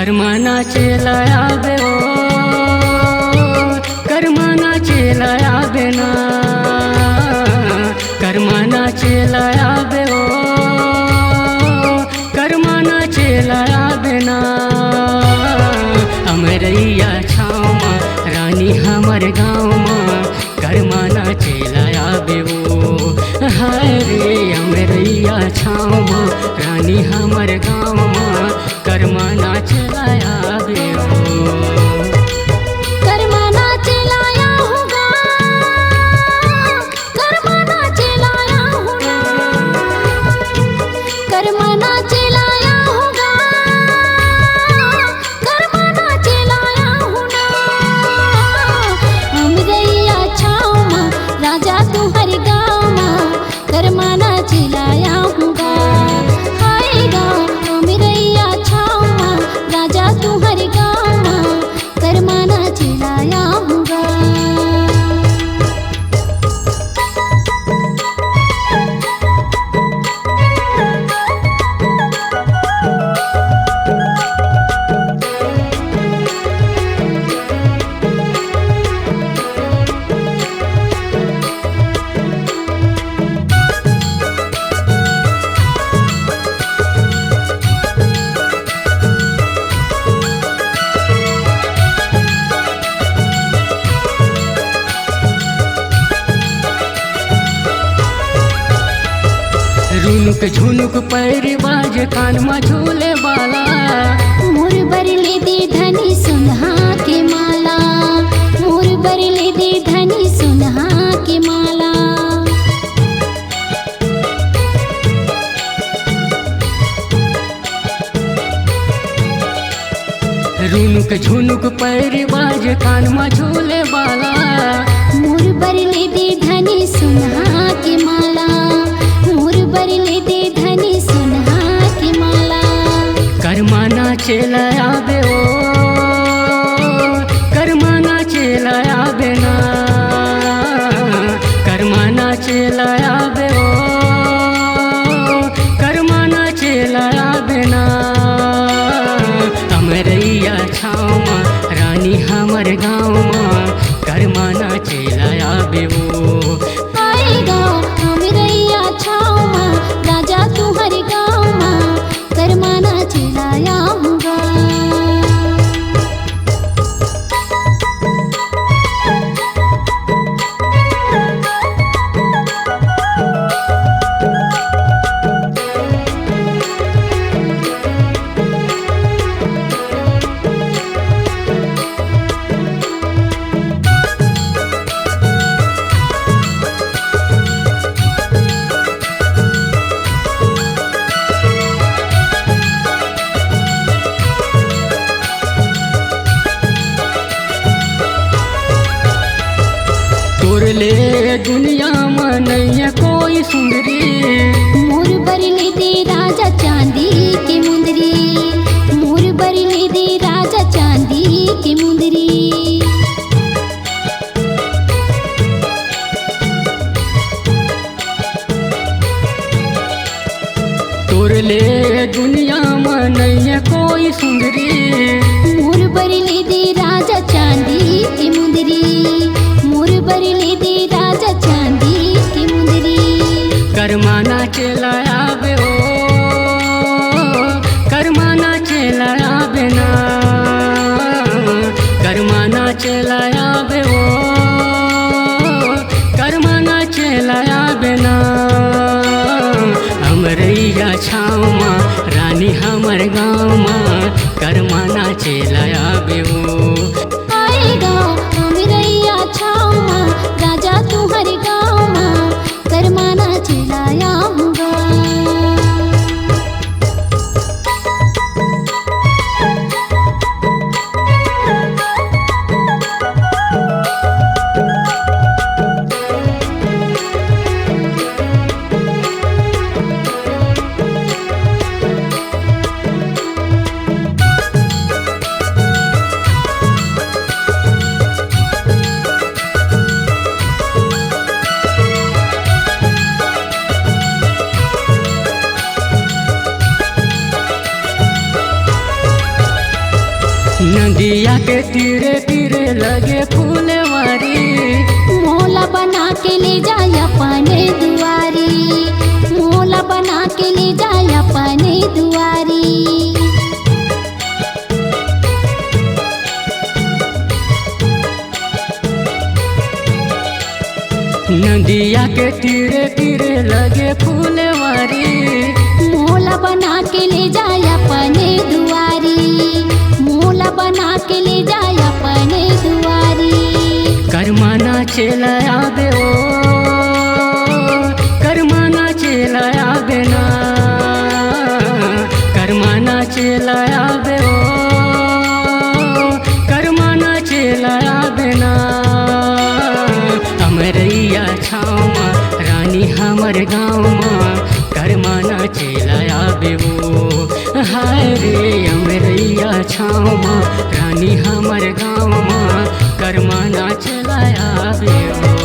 कर्माना चेला आवे ओ कर्माना चेला आवे ना कर्माना चेला आवे ओ कर्माना चेला आवे ना अमरैया छाँव माँ रानी हमर गाँव माँ कर्माना चेला आवे ओ हाय रे अमरैया छाँव माँ रानी हमर गाँव माँ कर्माना चेला आवे ओ कर्माना चलाया होगा कर्माना चलाया होगा कर्माना चलाया होगा कर्माना चलाया होगा अमरैया छाँव माँ राजा तुम्हारे गाँव माँ कर्माना चलाया होगा हाय गाँव अमरैया छाँव माँ राजा तुम्हारे गाँव माँ कर्माना चलाया होगा। रुनुक झुनुक पैर बाज कान में झूले वाला मोर बरले दे धनी सुनहा के माला मोर बरले दे धनी सुनहा के माला रुनुक झुनुक पैर बाज कान में झूले वाला मोर बरले दे धनी सुनहा के माला मोर बरले दे धनी सुनहा के माला कर्माना चेला आवे ओ कर्माना चेला आवे ना कर्माना चेला आवे ओ कर्माना चेला आवे ना अमरैया छाँव माँ रानी हमर गाँव माँ कर्माना चेला आवे ओ आए गाँव अमरैया छाँव माँ राजा तुम्हारे गाँव माँ कर्माना चलाया होगा। तोर ले दुनिया में नहीं कोई सुंदरी मोर बरले दे राजा चांदी के मुंदरी मोर बरले दे राजा चांदी के मुंदरी तोर ले दुनिया में नहीं कोई सुंदरी मोर बरले दे राजा चांदी के मुंदरी मोर बरले दे राजा चांदी के मुंदरी कर्मा नदिया के तीरे तीरे लगे फूलवारी, मोला बना के ले जाय अपने दुआरी, मोला बना के ले जाय अपने दुआरी। नदिया के तीरे तीरे लगे फूलवारी, मोला बना के ले जाय अपने दुआरी, मोला बना के ले जाय अपने दुआरी। करमाना चला आबे ओ, करमाना चला आबे ना, करमाना चला आबे ओ, करमाना चला आबे ना। अमरैया छाँव रानी हमर गाँव में करमाना चला आबे वो। हाय रे अमरैया छाँव रानी हमर गाँव में करमाना चला आबे वो।